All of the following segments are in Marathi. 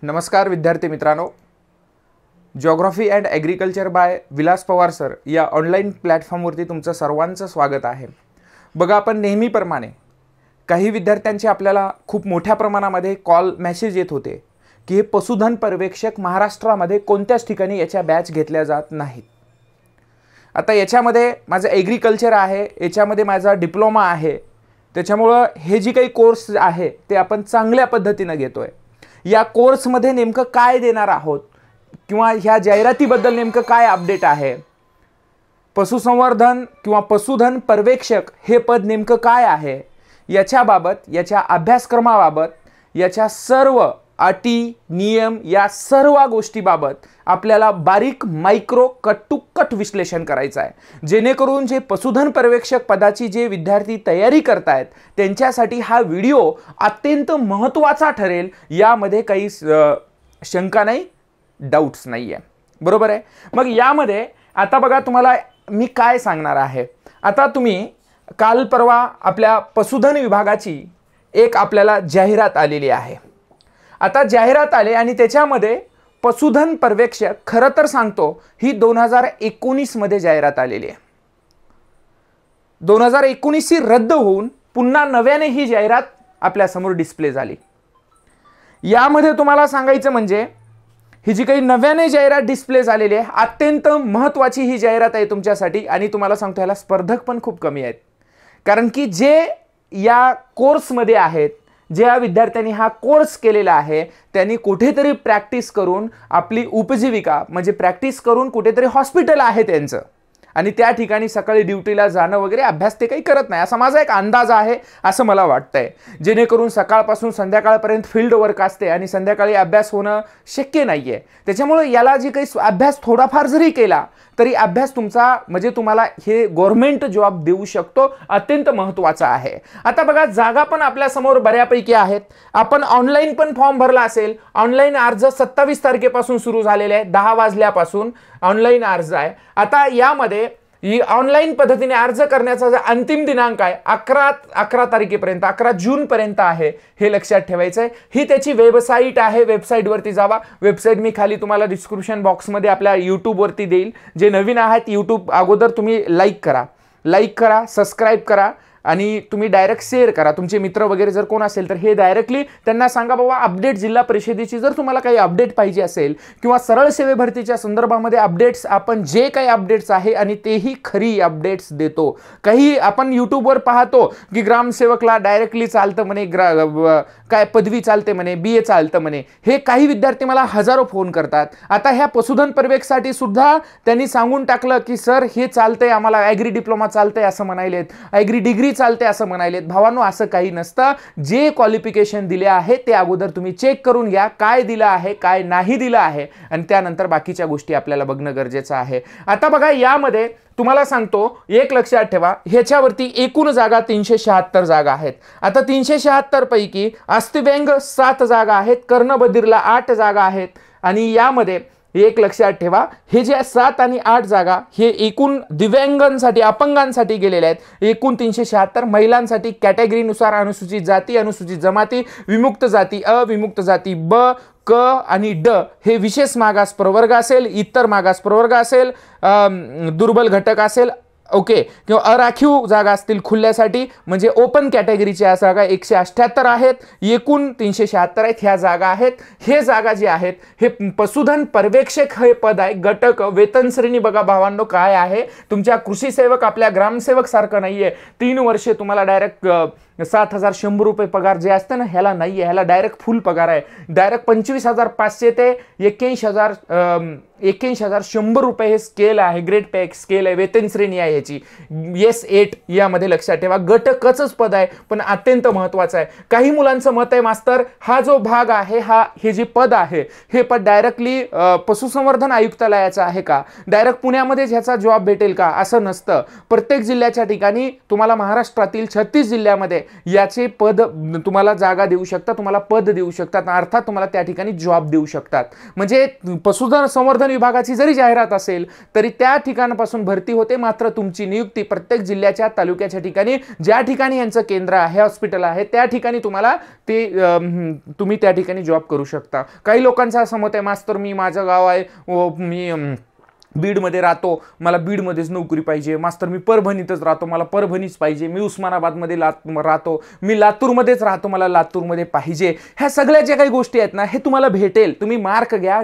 नमस्कार विद्यार्थी मित्रांनो, geography and agriculture by Vilas Pawar sir या ऑनलाईन प्लॅटफॉर्मवरती तुमचं सर्वांचं स्वागत आहे। बघा, आपण नेहमीप्रमाणे काही विद्यार्थ्यांचे आपल्याला खूप मोठ्या प्रमाणामध्ये कॉल मेसेज येत होते की हे पशुधन पर्यवेक्षक महाराष्ट्रामध्ये कोणत्याच ठिकाणी याच्या बॅच घेतल्या जात नाहीत। आता याच्यामध्ये माझं ॲग्रिकल्चर आहे, याच्यामध्ये माझा डिप्लोमा आहे, त्याच्यामुळं हे जी काही कोर्स आहे ते आपण चांगल्या पद्धतीने घेतोय। या कोर्समध्ये नेमकं काय देणार आहोत किंवा ह्या जाहिरातीबद्दल नेमकं काय अपडेट आहे, पशुसंवर्धन किंवा पशुधन पर्यवेक्षक हे पद नेमकं काय आहे याच्याबाबत, याच्या अभ्यासक्रमाबाबत, याच्या सर्व अटी नियम या सर्व गोष्टीबाबत आपल्याला बारीक मायक्रो कट टू कट विश्लेषण करायचं आहे, जेणेकरून जे पशुधन पर्यवेक्षक पदाची जे विद्यार्थी तयारी करतायत त्यांच्यासाठी हा व्हिडिओ अत्यंत महत्त्वाचा ठरेल। यामध्ये काही शंका नाही, डाउट्स नाही आहे, बरोबर आहे। मग यामध्ये आता बघा, तुम्हाला मी काय सांगणार आहे। आता तुम्ही काल परवा आपल्या पशुधन विभागाची एक आपल्याला जाहिरात आलेली आहे। आता जाहिरात आले आणि त्याच्यामध्ये पशुधन पर्यवेक्षक, खरं तर सांगतो ही 2019 मध्ये जाहिरात आलेली आहे। 2019 ही रद्द होऊन पुन्हा नव्याने ही जाहिरात आपल्या समोर डिस्प्ले झाली। यामध्ये तुम्हाला सांगायचं म्हणजे ही जी काही नव्याने जाहिरात डिस्प्ले झालेली आहे, अत्यंत महत्त्वाची ही जाहिरात आहे तुमच्यासाठी। आणि तुम्हाला सांगतो याला स्पर्धक पण खूप कमी आहेत, कारण की जे या कोर्समध्ये आहेत, ज्या विद्यार्थ्यांनी हा कोर्स केलेला आहे त्यांनी कुठेतरी प्रॅक्टिस करून आपली उपजीविका म्हणजे प्रॅक्टिस करून कुठेतरी हॉस्पिटल आहे त्यांचं आणि त्या ठिकाणी सकाळी ड्युटीला जाणं वगैरे अभ्यास ते काही करत नाही, असा माझा एक अंदाज आहे असं मला वाटतंय। जेणेकरून सकाळपासून संध्याकाळपर्यंत फील्ड वर्क असते आणि संध्याकाळी अभ्यास होणं शक्य नाहीये। त्याच्यामुळे याला जी काही अभ्यास थोडाफार जरी केला तरी अभ्यास तुमचा म्हणजे तुम्हाला हे गव्हर्नमेंट जॉब देऊ शकतो, अत्यंत महत्त्वाचा आहे। आता बघा, जागा पण आपल्या समोर बऱ्यापैकी आहेत। आपण ऑनलाईन पण फॉर्म भरला असेल, ऑनलाईन अर्ज 27 तारखेपासून सुरू झालेले आहे, 10 वाजल्यापासून ऑनलाईन अर्ज आहे। आता यामध्ये ही ऑनलाईन पद्धतीने अर्ज करण्याचा जो अंतिम दिनांक आहे 11 तारखेपर्यंत, 11 जून पर्यंत आहे, हे लक्षात ठेवायचं आहे। ही त्याची वेबसाईट आहे, वेबसाईटवरती जावा। वेबसाईट मी खाली तुम्हाला डिस्क्रिप्शन बॉक्समध्ये आपल्या यूट्यूबवरती देईल। जे नवीन आहात यूट्यूब अगोदर तुम्ही लाईक करा, सबस्क्राईब करा आणि तुम्ही डायरेक्ट शेअर करा। तुमचे मित्र वगैरे जर कोण असेल तर हे डायरेक्टली त्यांना सांगा, बाबा अपडेट जिल्हा परिषदेची जर तुम्हाला काही अपडेट पाहिजे असेल किंवा सरळ सेवे भरतीच्या संदर्भामध्ये अपडेट्स, आपण जे काही अपडेट्स आहे आणि तेही खरी अपडेट्स देतो। काही आपण यूट्यूबवर पाहतो की ग्रामसेवकला डायरेक्टली चालतं म्हणे, काय पदवी चालते म्हणे, BA चालतं म्हणे, हे काही विद्यार्थी मला हजारो फोन करतात। आता ह्या पशुधन पर्यवेक्षकसाठी सुद्धा त्यांनी सांगून टाकलं की सर हे चालतंय, आम्हाला ॲग्री डिप्लोमा चालतंय असं म्हणायलेत, ॲग्री डिग्री चालते असं म्हणायलेत। भावांनो, असं काही नसतं। जे क्वालिफिकेशन दिले आहे ते अगोदर तुम्ही चेक करून घ्या, काय दिलं आहे काय नाही दिलं आहे, आणि त्यानंतर बाकीच्या गोष्टी आपल्याला बघणं गरजेचं आहे। आता बघा, यामध्ये तुम्हाला सांगतो एक लक्षात ठेवा, ह्याच्यावरती एकूण जागा 376 जागा आहेत। आता 376 पैकी अस्थिव्यंग 7 जागा आहेत, कर्णबधिरला 8 जागा आहेत आणि यामध्ये एक लक्षात ठेवा, हे जे 7 आणि 8 जागा हे एकूण दिव्यांगांसाठी, अपंगांसाठी गेलेले आहेत। एकूण 376 महिलांसाठी कॅटेगरीनुसार अनुसूचित जाती, अनुसूचित जमाती, विमुक्त जाती, अविमुक्त जाती ब, क आणि ड हे विशेष मागास प्रवर्ग असेल, इतर मागास प्रवर्ग असेल, दुर्बल घटक असेल, ओके, किंवा अराखीव जागा असतील खुल्यासाठी म्हणजे ओपन कॅटेगरीच्या जागा 178 आहेत। एकूण 376 आहेत ह्या जागा आहेत। हे जागा जे आहेत हे पशुधन पर्यवेक्षक हे पद आहे। घटक वेतन श्रेणी बघा भावांनो काय आहे, तुमच्या कृषी सेवक आपल्या ग्रामसेवक सारखं नाहीये। 3 वर्षे तुम्हाला डायरेक्ट 7,100 रुपये पगार जे असतं ना, ह्याला नाहीये, ह्याला डायरेक्ट फुल पगार आहे। डायरेक्ट 25,500 ते 81,100 रुपये हे स्केल आहे, ग्रेड पे स्केल आहे, वेतन श्रेणी आहे याची S8 यामध्ये लक्षात ठेवा। घटकच पद आहे पण अत्यंत महत्त्वाचं आहे। काही मुलांचं मत आहे मास्तर हा जो भाग आहे, हे जे पद आहे हे पद डायरेक्टली पशुसंवर्धन आयुक्तालयाचं आहे का, डायरेक्ट पुण्यामध्ये ह्याचा जॉब भेटेल का, असं नसतं। प्रत्येक जिल्ह्याच्या ठिकाणी तुम्हाला महाराष्ट्रातील 36 जिल्ह्यामध्ये याचे पद तुम्हाला जागा देऊ शकतात, तुम्हाला पद देऊ शकतात, अर्थात तुम्हाला त्या ठिकाणी जॉब देऊ शकतात। म्हणजे पशुधन संवर्धन विभागाची जरी जाहिरात असेल तरी त्या ठिकाणापासून भरती होते, मात्र तुमची नियुक्ती प्रत्येक जिल्ह्याच्या तालुक्याच्या ठिकाणी ज्या ठिकाणी यांचं केंद्र आहे, हॉस्पिटल आहे, त्या ठिकाणी तुम्हाला ते तुम्ही त्या ठिकाणी जॉब करू शकता. काही लोकांचा असं मत आहे, मास्तर मी माझं गाव आहे, मी बीडमध्ये राहतो, मला बीडमध्येच नोकरी पाहिजे, मास्तर मी परभणीतच राहतो, मला परभणीच पाहिजे, मी उस्मानाबादमध्ये राहतो, मी लातूरमध्येच राहतो, मला लातूरमध्ये पाहिजे. ह्या सगळ्या ज्या काही गोष्टी आहेत ना, हे तुम्हाला भेटेल. तुम्ही मार्क घ्या,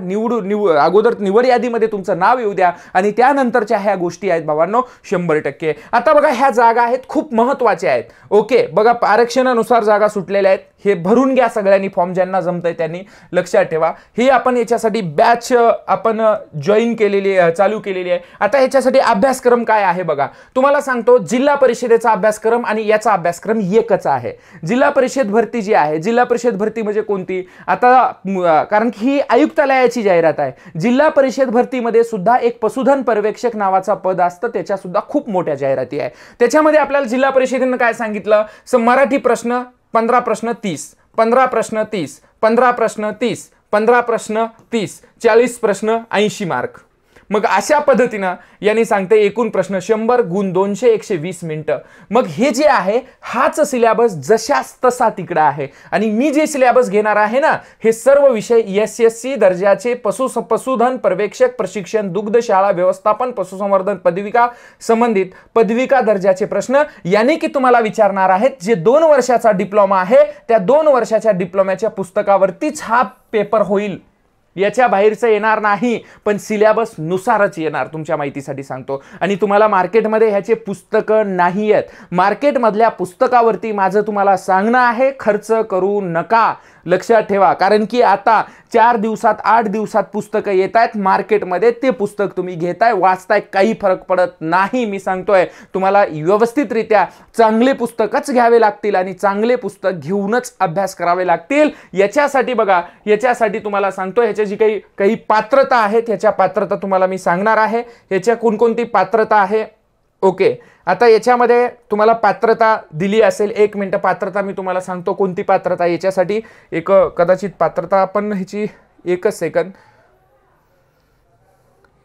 अगोदर निवड यादीमध्ये तुमचं नाव येऊ द्या आणि त्यानंतरच्या ह्या गोष्टी आहेत भावांनो 100%. आता बघा, ह्या जागा आहेत खूप महत्त्वाच्या आहेत. ओके, बघा आरक्षणानुसार जागा सुटलेल्या आहेत, हे भरून घ्या सगळ्यांनी, फॉर्म ज्यांना जमतंय त्यांनी लक्षात ठेवा. ही आपण याच्यासाठी बॅच आपण जॉईन केलेली चालू केलेली आहे. आता ह्याच्यासाठी अभ्यासक्रम काय आहे बघा, तुम्हाला सांगतो. जिल्हा परिषदेचा अभ्यासक्रम आणि याचा अभ्यासक्रम एकच आहे. जिल्हा परिषद भरती जी आहे, जिल्हा परिषद भरती म्हणजे कोणती, आता कारण की ही आयुक्तालयाची जाहिरात आहे. जिल्हा परिषद भरतीमध्ये सुद्धा एक पशुधन पर्यवेक्षक नावाचा पद असतं, त्याच्या सुद्धा खूप मोठ्या जाहिराती आहे. त्याच्यामध्ये आपल्याला जिल्हा परिषदेनं काय सांगितलं, मराठी प्रश्न 15 प्रश्न 30, 15 प्रश्न 30, 15 प्रश्न 30, 15 प्रश्न 30, 40 प्रश्न 80 मार्क. मग अशा पद्धतीनं यांनी सांगते एकूण प्रश्न 100 गुण 200, 120 मिनिटं. मग हे जे आहे हाच सिलेबस जशाच तसा तिकडं आहे. आणि मी जे सिलेबस घेणार आहे ना, हे सर्व विषय SSC दर्जाचे पशुधन पर्यवेक्षक प्रशिक्षण, दुग्धशाळा व्यवस्थापन, पशुसंवर्धन पदविका संबंधित पदविका दर्जाचे प्रश्न यानी की तुम्हाला विचारणार आहेत. जे 2 वर्षाचा डिप्लोमा आहे त्या 2 वर्षाच्या डिप्लोम्याच्या पुस्तकावरतीच हा पेपर होईल, याच्या बाहेरचं येणार नाही, पण सिलेबस नुसारच येणार. तुमच्या माहितीसाठी सांगतो. आणि तुम्हाला मार्केटमध्ये ह्याचे पुस्तकं नाही आहेत. मार्केटमधल्या पुस्तकावरती माझं तुम्हाला सांगणं आहे, खर्च करू नका. लक्षात ठेवा, कारण की आता 4 दिवसात 8 दिवसात पुस्तकं येत आहेत मार्केटमध्ये, ते पुस्तक तुम्ही घेताय, वाचताय, काही फरक पडत नाही. मी सांगतोय तुम्हाला व्यवस्थितरित्या चांगले पुस्तकच घ्यावे लागतील आणि चांगले पुस्तक घेऊनच अभ्यास करावे लागतील. याच्यासाठी बघा, याच्यासाठी तुम्हाला सांगतो, ह्याच्या जी काही पात्रता आहेत, ह्याच्या पात्रता तुम्हाला मी सांगणार आहे. ह्याच्या कोणकोणती पात्रता आहे. ओके, आता याच्यामध्ये तुम्हाला पात्रता दिली असेल, 1 मिनिट पात्रता मी तुम्हाला सांगतो कोणती पात्रता. याच्यासाठी एक कदाचित पात्रता आपण ह्याची 1 सेकंद,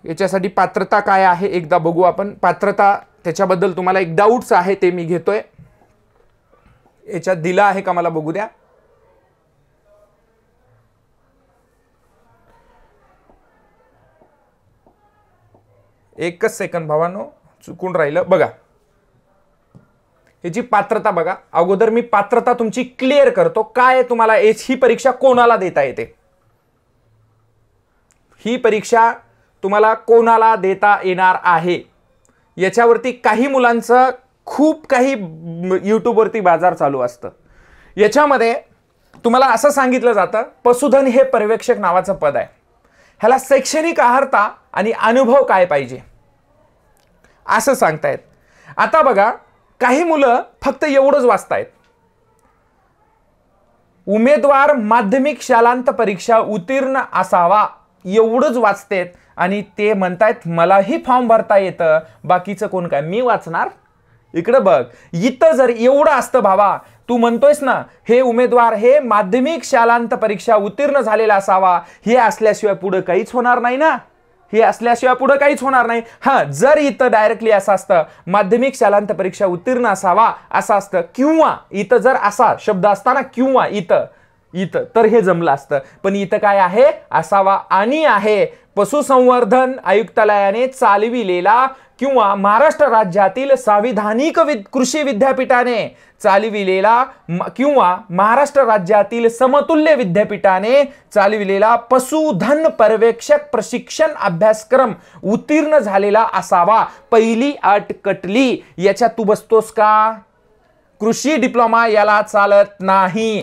याच्यासाठी पात्रता काय आहे एकदा बघू आपण. पात्रता त्याच्याबद्दल तुम्हाला एक डाऊट्स आहे ते मी घेतोय. याच्यात दिला आहे का मला बघू द्या. एकच सेकंद भावांनो, चुकून राहिलं बघा. याची पात्रता बघा. अगोदर मी पात्रता तुमची क्लिअर करतो. काय तुम्हाला ही परीक्षा कोणाला देता येते, ही परीक्षा तुम्हाला कोणाला देता येणार आहे, याच्यावरती काही मुलांचं खूप काही यूट्यूबवरती बाजार चालू असतं. याच्यामध्ये तुम्हाला असं सांगितलं जातं, पशुधन हे पर्यवेक्षक नावाचं पद आहे, ह्याला शैक्षणिक अर्हता आणि अनुभव काय पाहिजे असं सांगतायत. आता बघा, काही मुलं फक्त एवढंच वाचतायत, उमेदवार माध्यमिक शालांत परीक्षा उत्तीर्ण असावा एवढंच वाचतेत आणि ते म्हणतायत मलाही फॉर्म भरता येतं, बाकीचं कोण काय मी वाचणार. इकडं बघ, इथं जर एवढं असतं भावा, तू म्हणतोयस ना हे उमेदवार हे माध्यमिक शालांत परीक्षा उत्तीर्ण झालेला असावा, हे असल्याशिवाय पुढे काहीच होणार नाही ना, हे असल्याशिवाय पुढे काहीच होणार नाही. हा, जर इथं डायरेक्टली असं असतं माध्यमिक शालांत परीक्षा उत्तीर्ण असावा असं असतं, किंवा इथं जर असा शब्द असता ना, किंवा इथं तर हे जमलं असतं. पण इथं काय आहे, असावा आणि आहे. पशुसंवर्धन आयुक्तालयाने चालविलेला किंवा महाराष्ट्र राज्यातील संविधानिक कृषी विद्यापीठाने चालविलेला किंवा महाराष्ट्र राज्यातील समतुल्य विद्यापीठाने चालविलेला पशुधन पर्यवेक्षक प्रशिक्षण अभ्यासक्रम उत्तीर्ण झालेला असावा. पहिली अट कटली. याच्यात तू बसतोस का? कृषी डिप्लोमा याला चालत नाही.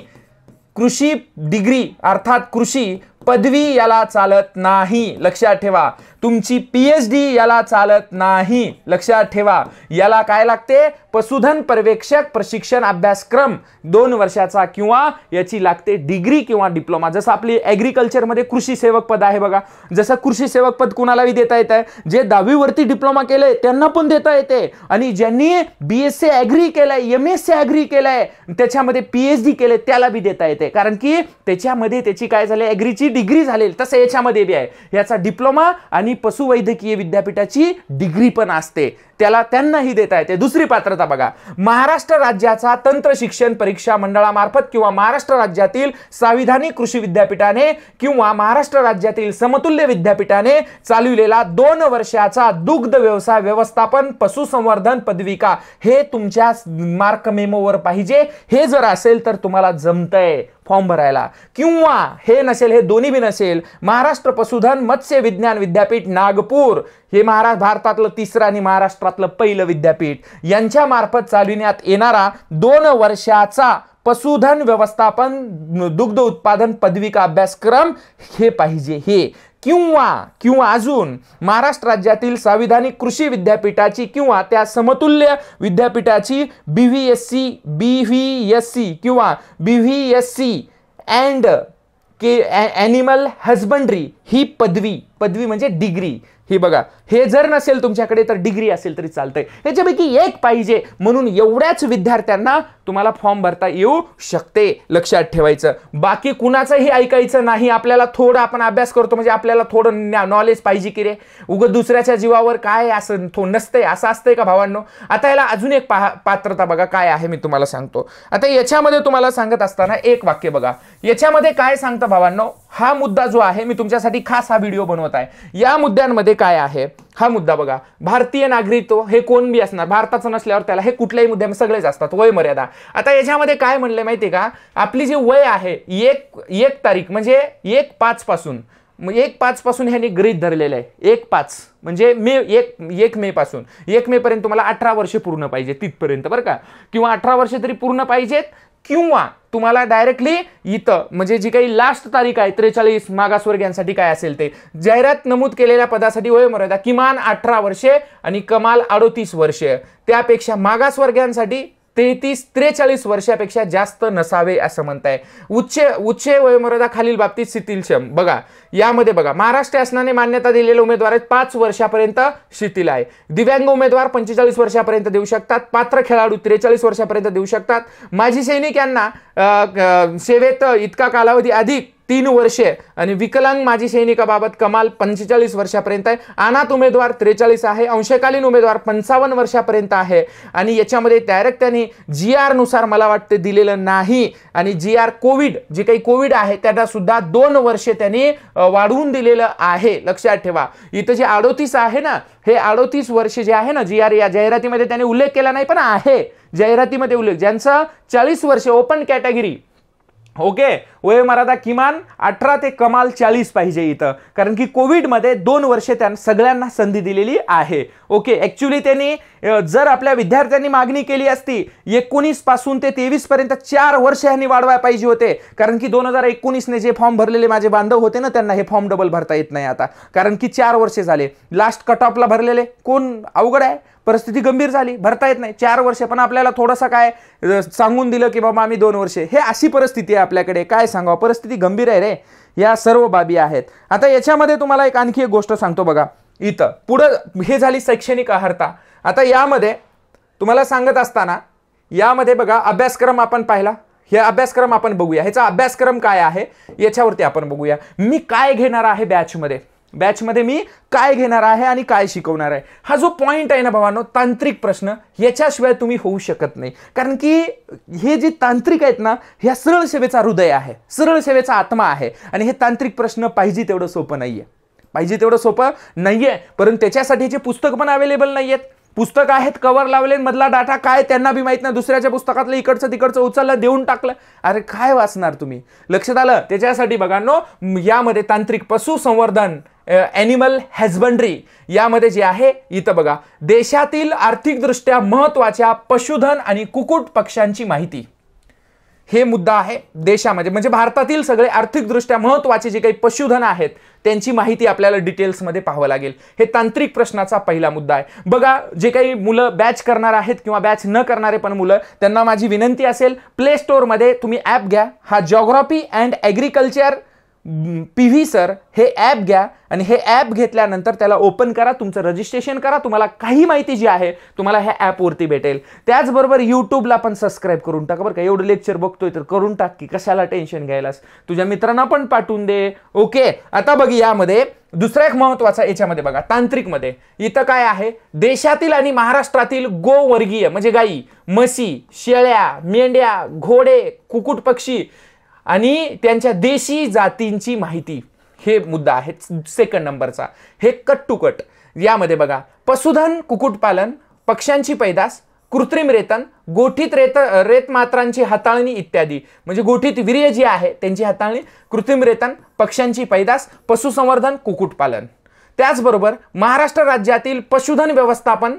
कृषी डिग्री अर्थात कृषी पदवी याला चालत नाही. लक्षात ठेवा. तुमची PhD याला चालत नाही. लक्षात ठेवा. याला काय लागते? पशुधन पर्यवेक्षक प्रशिक्षण अभ्यासक्रम 2 वर्षाचा किंवा याची लागते डिग्री किंवा डिप्लोमा. जसं आपली ऍग्रिकल्चर मध्ये कृषी सेवक पद आहे बघा, जसं कृषी सेवक पद कुणालाही देता येतं, जे 10वी वरती डिप्लोमा केलंय त्यांना पण देता येते, आणि ज्यांनी BSc ऍग्री केलंय, MSc ऍग्री केलंय, त्याच्यामध्ये PhD केलंय त्याला बी देता येते, कारण की त्याच्यामध्ये त्याची काय झाली, ऍग्रीची डिग्री झाली. तसं याच्यामध्ये बी आहे, याचा डिप्लोमा आणि पशुवैद्यकीय विद्यापीठाची डिग्री पण असते, त्यांनाही देता येते. दुसरी पात्रता बघा, महाराष्ट्र राज्याचा तंत्र शिक्षण परीक्षा मंडळामार्फत किंवा महाराष्ट्र राज्यातील संविधानिक कृषी विद्यापीठाने किंवा महाराष्ट्र राज्यातील समतुल्य विद्यापीठाने चालविलेला 2 वर्षाचा दुग्ध व्यवसाय व्यवस्थापन पशुसंवर्धन पदविका. हे तुमच्या मार्क मेमोवर पाहिजे. हे जर असेल तर तुम्हाला जमतंय फॉर्म भरायला. किंवा हे नसेल, हे दोन्ही बी नसेल, महाराष्ट्र पशुधन मत्स्य विज्ञान विद्यापीठ नागपूर, हे भारतातलं 3रं आणि महाराष्ट्रातलं 1लं विद्यापीठ, यांच्या मार्फत चालविण्यात येणारा 2 वर्षाचा पशुधन व्यवस्थापन दुग्ध उत्पादन पदविका अभ्यासक्रम हे पाहिजे. हे किंवा अजून महाराष्ट्र राज्यातील संविधानिक कृषी विद्यापीठाची किंवा त्या समतुल्य विद्यापीठाची BVSc किंवा BVSc अँड ॲनिमल हजबंड्री ही पदवी म्हणजे डिग्री. हे बघा, हे जर नसेल तुमच्याकडे तर डिग्री असेल तरी चालतंय. याच्यापैकी एक पाहिजे, म्हणून एवढ्याच विद्यार्थ्यांना तुम्हाला फॉर्म भरता येऊ शकते, लक्षात ठेवायचं. बाकी कुणाचंही ऐकायचं नाही. आपल्याला थोडं आपण अभ्यास करतो म्हणजे आपल्याला थोडं नॉलेज पाहिजे की रे, उगं दुसऱ्याच्या जीवावर काय असं नसतंय, असं असतंय का भावांनो. आता याला अजून एक पात्रता बघा काय आहे, मी तुम्हाला सांगतो. आता याच्यामध्ये तुम्हाला सांगत असताना एक वाक्य बघा, याच्यामध्ये काय सांगतं भावांनो, हा मुद्दा जो आहे मी तुमच्यासाठी खास हा व्हिडिओ बनवत आहे. या मुद्द्यांमध्ये काय आहे, हा मुद्दा बघा, भारतीय नागरिकत्व हे कोण बी असणार, भारताचं नसल्यावर त्याला हे कुठल्याही मुद्द्यामध्ये सगळेच असतात. वय मर्यादा, आता याच्यामध्ये काय म्हणले माहितीये का, आपली जी वय आहे 1 तारीख म्हणजे 1/5 पासून, 1/5 पासून ह्यांनी गृहीत धरलेलं आहे. 1/5 म्हणजे 1 मे पासून 1 मे पर्यंत तुम्हाला 18 वर्ष पूर्ण पाहिजे तिथपर्यंत बरं का, किंवा 18 वर्ष तरी पूर्ण पाहिजेत, किंवा तुम्हाला डायरेक्टली इथं म्हणजे जी काही लास्ट तारीख आहे 43 मागासवर्गीयांसाठी काय असेल ते, जाहिरात नमूद केलेल्या पदासाठी वयोमर्यादा किमान 18 वर्षे आणि कमाल 38 वर्षे, त्यापेक्षा मागासवर्गीयांसाठी 43 वर्षापेक्षा जास्त नसावे असं म्हणताय. उच्च वयोमर्यादा खालील बाबतीत शिथिलक्षम बघा, यामध्ये बघा, महाराष्ट्र शासनाने मान्यता दिलेले उमेदवार 5 वर्षापर्यंत शिथिल आहे. दिव्यांग उमेदवार 45 वर्षापर्यंत देऊ शकतात. पात्र खेळाडू 43 वर्षापर्यंत देऊ शकतात. माजी सैनिक यांना सेवेत इतका कालावधी अधिक 3 वर्षे आणि विकलांग माजी सैनिकाबाबत कमाल 45 वर्षापर्यंत आहे. अनाथ उमेदवार 43 आहे. अंशकालीन उमेदवार 55 वर्षापर्यंत आहे. आणि याच्यामध्ये डायरेक्ट त्यांनी GR नुसार मला वाटते दिलेलं नाही, आणि GR कोविड जे काही कोविड आहे त्यांना सुद्धा 2 वर्षे त्यांनी वाढवून दिलेलं आहे. लक्षात ठेवा, इथं जे 38 आहे ना, हे 38 वर्ष जे आहे ना, GR या जाहिरातीमध्ये त्यांनी उल्लेख केला नाही पण आहे जाहिरातीमध्ये उल्लेख, ज्यांचा 40 वर्ष ओपन कॅटेगरी, ओके, वयोमर्यादा किमान 18 ते कमाल 40 पाहिजे इथं, कारण की कोविडमध्ये 2 वर्षे त्यांना सगळ्यांना संधी दिलेली आहे. ओके, ऍक्च्युली त्यांनी जर आपल्या विद्यार्थ्यांनी मागणी केली असती 19 पासून ते 23 पर्यंत 4 वर्ष यांनी वाढवायला पाहिजे होते, कारण की 2019 ने जे फॉर्म भरलेले माझे बांधव होते ना, त्यांना हे फॉर्म डबल भरता येत नाही आता, कारण की 4 वर्ष झाले. लास्ट कट ऑफला भरलेले कोण, अवघड आहे, परिस्थिती गंभीर झाली, भरता येत नाही 4 वर्ष. पण आपल्याला थोडासा काय सांगून दिलं की बाबा आम्ही 2 वर्षे, हे अशी परिस्थिती आहे आपल्याकडे, काय सांगावं, परिस्थिती गंभीर आहे रे. या सर्व बाबी आहेत. आता याच्यामध्ये तुम्हाला एक आणखी एक गोष्ट सांगतो बघा, इथं पुढं हे झाली शैक्षणिक अर्हता. आता यामध्ये तुम्हाला सांगत असताना यामध्ये बघा अभ्यासक्रम आपण पाहिला, हे अभ्यासक्रम आपण बघूया, ह्याचा अभ्यासक्रम काय आहे याच्यावरती आपण बघूया. मी काय घेणार आहे बॅचमध्ये मी काय घेणार आहे आणि काय शिकवणार आहे, हा जो पॉइंट आहे ना भावांनो, तांत्रिक प्रश्न याच्याशिवाय तुम्ही होऊ शकत नाही. कारण की हे जे तांत्रिक आहेत ना, ह्या सरळ सेवेचा हृदय आहे, सरळ सेवेचा आत्मा आहे, आणि हे तांत्रिक प्रश्न पाहिजे तेवढं सोपं नाहीये, परंतु त्याच्यासाठीचे पुस्तक पण अवेलेबल नाहीयेत. पुस्तक आहेत, कव्हर लावले, मधला डाटा काय त्यांना बी माहित नाही, दुसऱ्याच्या पुस्तकातलं इकडचं तिकडचं उचललं देऊन टाकलं, अरे काय वाचणार तुम्ही. लक्षात आलं. त्याच्यासाठी बघा नो, यामध्ये तांत्रिक पशुसंवर्धन ॲनिमल हॅजबंड्री यामध्ये जे आहे इथं बघा, देशातील आर्थिकदृष्ट्या महत्त्वाच्या पशुधन आणि कुक्कुट पक्ष्यांची माहिती, हे मुद्दा आहे देशामध्ये, म्हणजे भारतातील सगळे आर्थिकदृष्ट्या महत्त्वाचे जे काही पशुधन आहेत त्यांची माहिती आपल्याला डिटेल्समध्ये पाहावं लागेल. हे तांत्रिक प्रश्नाचा पहिला मुद्दा आहे. बघा, जे काही मुलं बॅच करणार आहेत किंवा बॅच न करणारे पण मुलं, त्यांना माझी विनंती असेल, प्ले स्टोअरमध्ये तुम्ही ॲप घ्या. हा geography and agriculture PV sir हे ॲप घ्या आणि हे ॲप घेतल्यानंतर त्याला ओपन करा, तुमचं रजिस्ट्रेशन करा. तुम्हाला काही माहिती जी आहे तुम्हाला ह्या ॲपवरती भेटेल. त्याचबरोबर यूट्यूबला पण सबस्क्राईब करून टाका बरं का. एवढं लेक्चर बघतोय तर करून टाक की, कशाला टेन्शन घ्यायलास. तुझ्या मित्रांना पण पाठवून दे. ओके, आता बघ यामध्ये दुसरा एक महत्त्वाचा, याच्यामध्ये बघा तांत्रिकमध्ये इथं काय आहे, देशातील आणि महाराष्ट्रातील गोवर्गीय म्हणजे गाई, म्हशी, शेळ्या, मेंढ्या, घोडे, कुकुट पक्षी आणि त्यांच्या देशी जातींची माहिती, हे मुद्दा आहे सेकंड नंबरचा. हे कट टू कट. यामध्ये बघा पशुधन, कुक्कुटपालन, पक्ष्यांची पैदास, कृत्रिम रेतन, गोठीत रेतमात्रांची हाताळणी इत्यादी, म्हणजे गोठीत वीर्य जी आहे त्यांची हाताळणी, कृत्रिम रेतन, पक्ष्यांची पैदास, पशुसंवर्धन, कुक्कुटपालन. त्याचबरोबर महाराष्ट्र राज्यातील पशुधन व्यवस्थापन,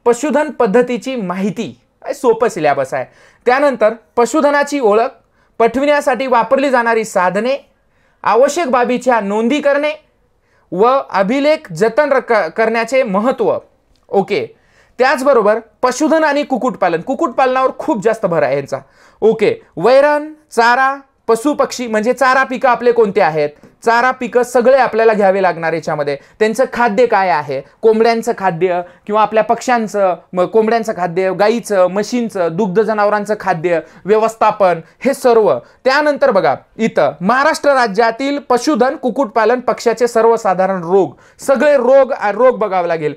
पशुधन पद्धतीची माहिती, सोपं सिलेबस आहे. त्यानंतर पशुधनाची ओळख, पटविण्यासाठी वापरली जाणारी साधने, आवश्यक बाबीच्या नोंदी करणे व अभिलेख जतन करण्याचे महत्त्व. ओके, त्याचबरोबर पशुधन आणि कुक्कुटपालन, कुक्कुटपालनावर खूप जास्त भर आहे यांचा. ओके, वैरण, चारा, पशु पक्षी म्हणजे चारा पिकं आपले कोणते आहेत, चारा पिकं सगळे आपल्याला घ्यावे लागणार. याच्यामध्ये त्यांचं खाद्य काय आहे, कोंबड्यांचं खाद्य किंवा आपल्या पक्ष्यांचं, कोंबड्यांचं खाद्य, गाईचं, म्हशींचं, दुग्ध जनावरांचं खाद्य व्यवस्थापन, हे सर्व. त्यानंतर बघा इथं महाराष्ट्र राज्यातील पशुधन, कुक्कुटपालन, पक्ष्याचे सर्वसाधारण रोग, सगळे रोग बघावे लागेल.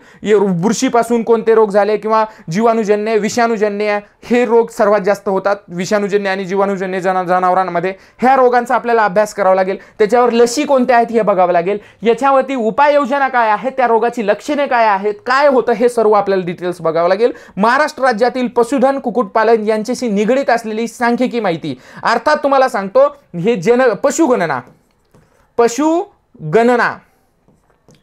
बुरशीपासून कोणते रोग झाले किंवा जीवाणूजन्य, विषाणूजन्य, हे रोग सर्वात जास्त होतात. विषाणूजन्य आणि जीवाणूजन्य जनावरांमध्ये ह्या रोगांचा आपल्याला अभ्यास करावा लागेल. त्याच्यावर लशी कोणत्या आहेत हे बघावं लागेल. याच्यावरती उपाययोजना काय आहेत, त्या रोगाची लक्षणे काय आहेत, काय होतं, हे सर्व आपल्याला डिटेल्स बघावं लागेल. महाराष्ट्र राज्यातील पशुधन, कुक्कुटपालन यांच्याशी निगडीत असलेली सांख्यिकी माहिती, अर्थात तुम्हाला सांगतो हे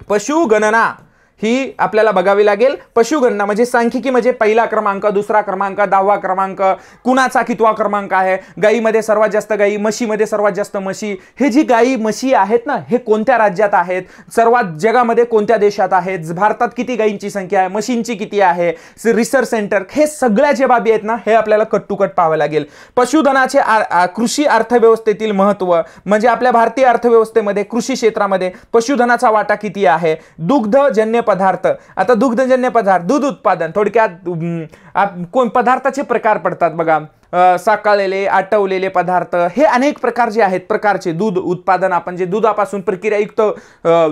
पशुगणना ही आपल्याला बघावी लागेल. पशुगणना म्हणजे सांख्यिकी, म्हणजे पहिला क्रमांक, दुसरा क्रमांक, 10वा क्रमांक, कुणाचा कितवा क्रमांक आहे, गाईमध्ये सर्वात जास्त गाई, म्हशीमध्ये सर्वात जास्त म्हशी, हे जी गाई म्हशी आहेत ना, हे कोणत्या राज्यात आहेत, सर्वात जगामध्ये कोणत्या देशात आहेत, भारतात किती गाईंची संख्या आहे, म्हशींची किती आहे, रिसर्च सेंटर, हे सगळ्या जे बाबी आहेत ना, हे आपल्याला कट टू कट पाहावं लागेल. पशुधनाचे कृषी अर्थव्यवस्थेतील महत्त्व, म्हणजे आपल्या भारतीय अर्थव्यवस्थेमध्ये कृषी क्षेत्रामध्ये पशुधनाचा वाटा किती आहे. दुग्धजन्य पदार्थ, आता दुग्धजन्य पदार्थ, दूध उत्पादन, थोडक्यात कोण पदार्थाचे प्रकार पडतात बघा, साकाळलेले, आटवलेले पदार्थ, हे अनेक प्रकार जे आहेत, प्रकारचे दूध उत्पादन, आपण जे दुधापासून प्रक्रियायुक्त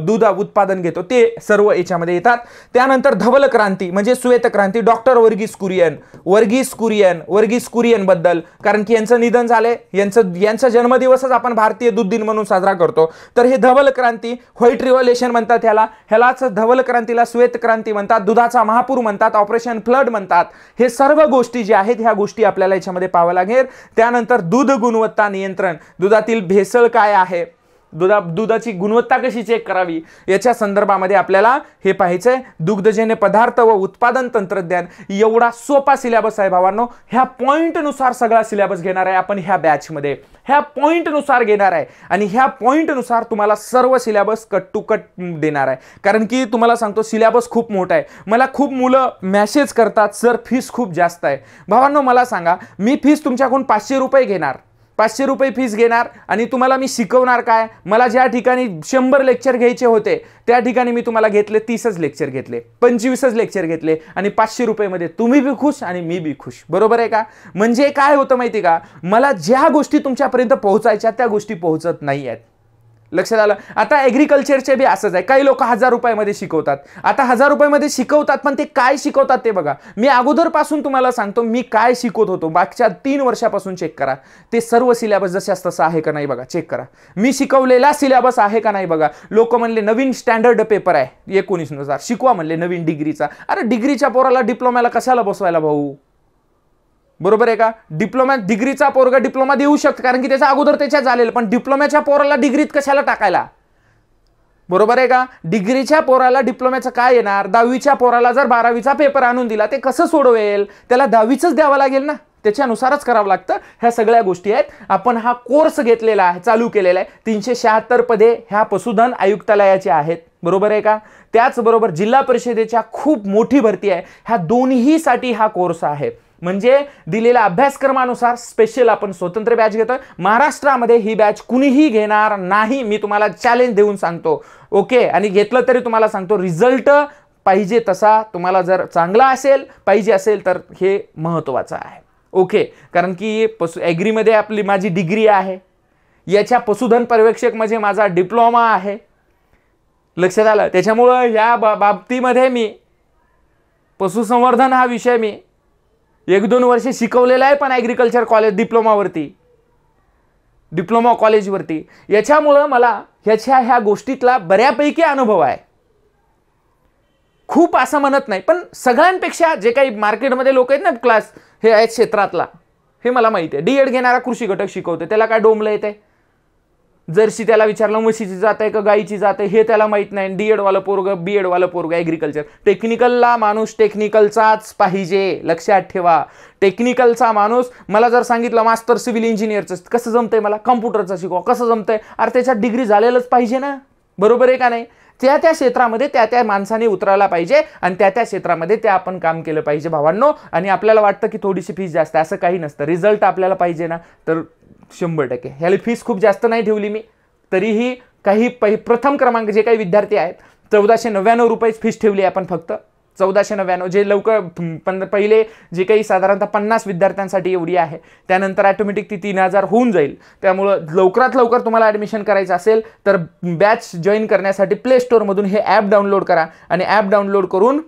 दूध उत्पादन घेतो ते सर्व याच्यामध्ये येतात. त्यानंतर धवल क्रांती म्हणजे श्वेत क्रांती, डॉक्टर वर्गीस कुरियन बद्दल, कारण की यांचं निधन झाले, यांचा जन्मदिवसच आपण भारतीय दूध दिन म्हणून साजरा करतो. तर हे धवल क्रांती, व्हाईट रिव्होल्यूशन म्हणतात ह्यालाच धवल क्रांतीला श्वेत क्रांती म्हणतात, दुधाचा महापूर म्हणतात, ऑपरेशन फ्लड म्हणतात. हे सर्व गोष्टी ज्या आहेत ह्या गोष्टी आपल्याला याच्यामध्ये पाहावं लागेल. त्यानंतर दूध गुणवत्ता नियंत्रण, दुधातील भेसळ काय आहे, दुधाची गुणवत्ता कशी चेक करावी, याच्या संदर्भामध्ये आपल्याला हे पाहायचंय. दुग्धजन्य पदार्थ व उत्पादन तंत्रज्ञान, एवढा सोपा सिलेबस आहे भावांनो. ह्या पॉइंट नुसार सगळा सिलेबस घेणार आहे आपण ह्या बॅचमध्ये, ह्या पॉइंट नुसार घेणार आहे आणि ह्या पॉइंट नुसार तुम्हाला सर्व सिलेबस कट टू कट देणार आहे. कारण की तुम्हाला सांगतो सिलेबस खूप मोठा आहे. मला खूप मुलं मेसेज करतात, सर फीस खूप जास्त आहे. भावांनो मला सांगा, मी फीस तुमच्याकडून 500 रुपये घेणार, 500 रुपये फीस घेणार आणि तुम्हाला मी शिकवणार काय. मला ज्या ठिकाणी 100 लेक्चर घ्यायचे होते त्या ठिकाणी मी तुम्हाला घेतले 30च लेक्चर घेतले, 25च लेक्चर घेतले आणि 500 रुपयेमध्ये तुम्ही बी खुश आणि मी बी खुश. बरोबर आहे का. म्हणजे काय होतं माहिती का, मला ज्या गोष्टी तुमच्यापर्यंत पोहोचायच्या त्या गोष्टी पोहोचत नाही आहेत. लक्षात आलं. आता ॲग्रिकल्चरचे बी असंच आहे, काही लोक 1000 रुपयामध्ये शिकवतात. आता 1000 रुपयामध्ये शिकवतात पण ते काय शिकवतात ते बघा. मी अगोदरपासून तुम्हाला सांगतो मी काय शिकवत होतो, मागच्या 3 वर्षापासून चेक करा. ते सर्व सिलेबस जशास तसं आहे का नाही बघा, चेक करा. मी शिकवलेला सिलेबस आहे का नाही बघा. लोक म्हणले नवीन स्टँडर्ड पेपर आहे 19 नुसार शिकवा म्हणले, नवीन डिग्रीचा. अरे डिग्रीच्या पोराला डिप्लोमाला कशाला बसवायला भाऊ. बरोबर आहे का. डिग्रीचा पोरगा डिप्लोमा देऊ शकतो कारण की त्याच्या अगोदर त्याच्या झालेलं, पण डिप्लोमाच्या पोराला डिग्रीत कशाला टाकायला. बरोबर आहे का. डिग्रीच्या पोराला डिप्लोमाचं काय येणार. 10वीच्या पोराला जर 12वीचा पेपर आणून दिला ते कसं सोडवेल, त्याला 10वीच द्यावं लागेल ना. त्याच्यानुसारच करावं लागतं. ह्या सगळ्या गोष्टी आहेत. आपण हा कोर्स घेतलेला आहे, चालू केलेला आहे. 376 पदे ह्या पशुधन आयुक्तालयाची आहेत, बरोबर आहे का? त्याचबरोबर जिल्हा परिषदेच्या खूप मोठी भरती आहे. ह्या दोन्हीसाठी हा कोर्स आहे. म्हणजे दिलेल्या अभ्यासक्रमानुसार स्पेशल आपण स्वतंत्र बॅच घेतोय. महाराष्ट्रामध्ये ही बॅच कुणीही घेणार नाही, मी तुम्हाला चॅलेंज देऊन सांगतो. ओके, आणि घेतलं तरी तुम्हाला सांगतो रिझल्ट पाहिजे तसा तुम्हाला जर चांगला पाहिजे असेल तर हे महत्त्वाचं आहे. ओके, कारण की ॲग्रीमध्ये आपली माझी डिग्री आहे, याच्या पशुधन पर्यवेक्षक म्हणजे माझा डिप्लोमा आहे, लक्षात आलं. त्याच्यामुळं या बाबतीमध्ये मी पशुसंवर्धन हा विषय मी 1-2 वर्षे शिकवलेला आहे, पण ॲग्रिकल्चर कॉलेज डिप्लोमा कॉलेजवरती. याच्यामुळं मला ह्या गोष्टीतला बऱ्यापैकी अनुभव आहे. खूप असं म्हणत नाही, पण सगळ्यांपेक्षा जे काही मार्केटमध्ये लोक आहेत ना क्लास हे आहेत क्षेत्रातला, हे मला माहिती आहे. डीएड घेणारा कृषी घटक शिकवते, त्याला काय डोंबलं येते? जर्सी त्याला विचारलं म्हशीची जात आहे का गाईची जात आहे हे त्याला माहित नाही. डीएड वाला पोरग बीएड वाला पोरग ॲग्रिकल्चर. टेक्निकलला माणूस टेक्निकलचाच पाहिजे, लक्षात ठेवा. टेक्निकलचा माणूस, मला जर सांगितलं मास्टर सिव्हिल इंजिनियरचं कसं जमतंय, मला कम्प्युटरचं शिकवा कसं जमतंय, अरे त्याच्यात डिग्री झालेलंच पाहिजे ना, बरोबर आहे का नाही? त्या क्षेत्रामध्ये त्या माणसाने उतरायला पाहिजे आणि त्या क्षेत्रामध्ये ते आपण काम केलं पाहिजे भावांनो. आणि आपल्याला वाटतं की थोडीशी फीस जास्त, असं काही नसतं. रिझल्ट आपल्याला पाहिजे ना, तर 100%. ह्याला फीस खूप जास्त नाही ठेवली मी, तरीही काही प्रथम क्रमांक जे काही विद्यार्थी आहेत 1499 रुपये फीस ठेवली आपण, फक्त 1499. जे लवकर पहिले जे काही साधारणतः 50 विद्यार्थ्यांसाठी एवढी आहे, त्यानंतर ऑटोमॅटिक ती 3000 होऊन जाईल. त्यामुळं लवकरात लवकर तुम्हाला ॲडमिशन करायचं असेल तर बॅच जॉईन करण्यासाठी प्ले स्टोअरमधून हे ॲप डाउनलोड करा आणि ॲप डाउनलोड करून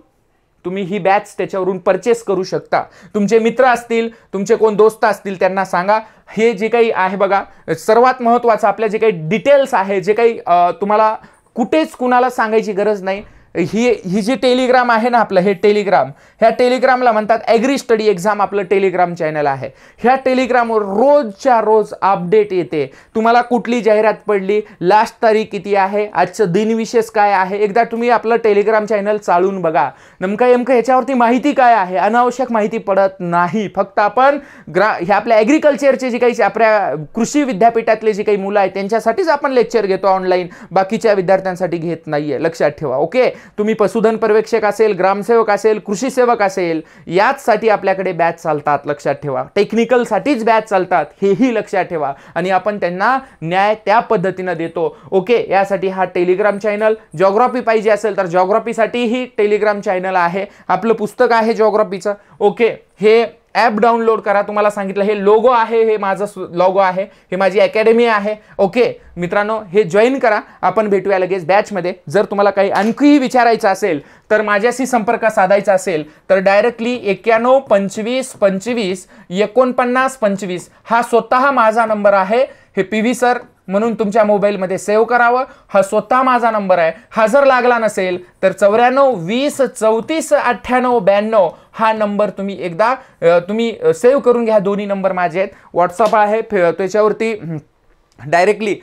तुम्ही ही बॅच त्याच्यावरून परचेस करू शकता. तुमचे मित्र असतील, तुमचे कोण दोस्त असतील, त्यांना सांगा. हे जे काही आहे बघा, सर्वात महत्त्वाचं आपल्या जे काही डिटेल्स आहे, जे काही तुम्हाला कुठेच कुणाला सांगायची गरज नाही. ही जी टेलिग्राम आहे ना आपलं, हे टेलिग्राम, ह्या टेलिग्रामला म्हणतात ॲग्री स्टडी एक्झाम. आपलं टेलिग्राम चॅनल आहे. ह्या टेलिग्रामवर रोजच्या रोज अपडेट येते. तुम्हाला कुठली जाहिरात पडली, लास्ट तारीख किती आहे, आजचं दिनविशेष काय आहे, एकदा तुम्ही आपलं टेलिग्राम चॅनल चालून बघा. नेमकं ह्याच्यावरती माहिती काय आहे. अनावश्यक माहिती पडत नाही. फक्त आपण ह्या आपल्या ॲग्रिकल्चरचे जे काही आपल्या कृषी विद्यापीठातले जे काही मुलं आहेत त्यांच्यासाठीच आपण लेक्चर घेतो ऑनलाईन, बाकीच्या विद्यार्थ्यांसाठी घेत नाहीये, लक्षात ठेवा. ओके, तुम्ही पशुधन पर्यवेक्षक असेल, ग्रामसेवक असेल, कृषी सेवक असेल, याचसाठी आपल्याकडे बॅच चालतात, लक्षात ठेवा. टेक्निकलसाठीच बॅच चालतात, हेही लक्षात ठेवा. आणि आपण त्यांना न्याय त्या पद्धतीनं देतो. ओके, यासाठी हा टेलिग्राम चॅनल. जॉग्राफी पाहिजे असेल तर जॉग्राफीसाठीही टेलिग्राम चॅनल आहे. आपलं पुस्तक आहे जॉग्राफीचं. ओके, हे ॲप डाउनलोड करा. तुम्हाला सांगितलं हे लोगो आहे, हे माझं लोगो आहे, हे माझी अकॅडमी आहे. ओके मित्रांनो, हे जॉईन करा. आपण भेटूया लगेच बॅचमध्ये. जर तुम्हाला काही आणखीही विचारायचं असेल तर माझ्याशी संपर्क साधायचा असेल तर डायरेक्टली 91 25 25 49 25 हा स्वतः माझा नंबर आहे. हे PV सर म्हणून तुमच्या मोबाईलमध्ये सेव्ह करावं. हा स्वतः माझा नंबर आहे. हा जर लागला नसेल तर 94 20 34 98 92 हा नंबर तुम्ही एकदा सेव्ह करून घ्या. दोन्ही नंबर माझे आहेत. व्हॉट्सअप आहे, त्याच्यावरती डायरेक्टली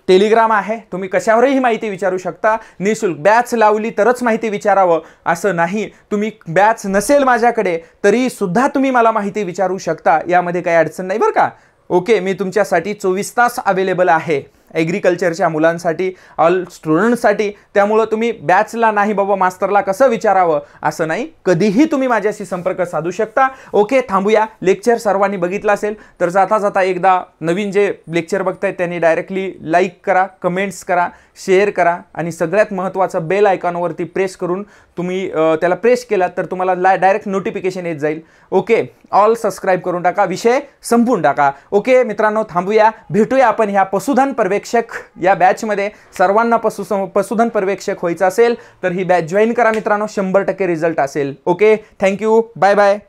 टेलिग्राम आहे. तुम्ही कशावरही माहिती विचारू शकता. निःशुल्क. बॅच लावली तरच माहिती विचारावं असं नाही. तुम्ही बॅच नसेल माझ्याकडे तरी सुद्धा तुम्ही मला माहिती विचारू शकता. यामध्ये काही अडचण नाही बरं का. ओके, मी तुमच्यासाठी 24 तास अवेलेबल आहे ॲग्रिकल्चरच्या मुलांसाठी, ऑल स्टुडंटसाठी. त्यामुळं तुम्ही बॅचला नाही बाबा मास्टरला कसं विचारावं असं नाही, कधीही तुम्ही माझ्याशी संपर्क साधू शकता. ओके, थांबूया. लेक्चर सर्वांनी बघितलं असेल तर जाता जाता एकदा नवीन जे लेक्चर बघतायत त्यांनी डायरेक्टली लाईक करा, कमेंट्स करा, शेअर करा आणि सगळ्यात महत्त्वाचं बेल आयकॉनवरती प्रेस करून तुम्ही त्याला प्रेस केलात तर तुम्हाला डायरेक्ट नोटिफिकेशन येत जाईल. ओके, ऑल सबस्क्राईब करून टाका, विषय संपून टाका. ओके मित्रांनो, थांबूया. भेटूया आपण ह्या पशुधन पर्यवेक्षक या बॅचमध्ये. सर्वांना पशुधन पर्यवेक्षक व्हायचं असेल तर ही बॅच जॉईन करा मित्रांनो. 100% रिझल्ट असेल. Okay, thank you, bye bye.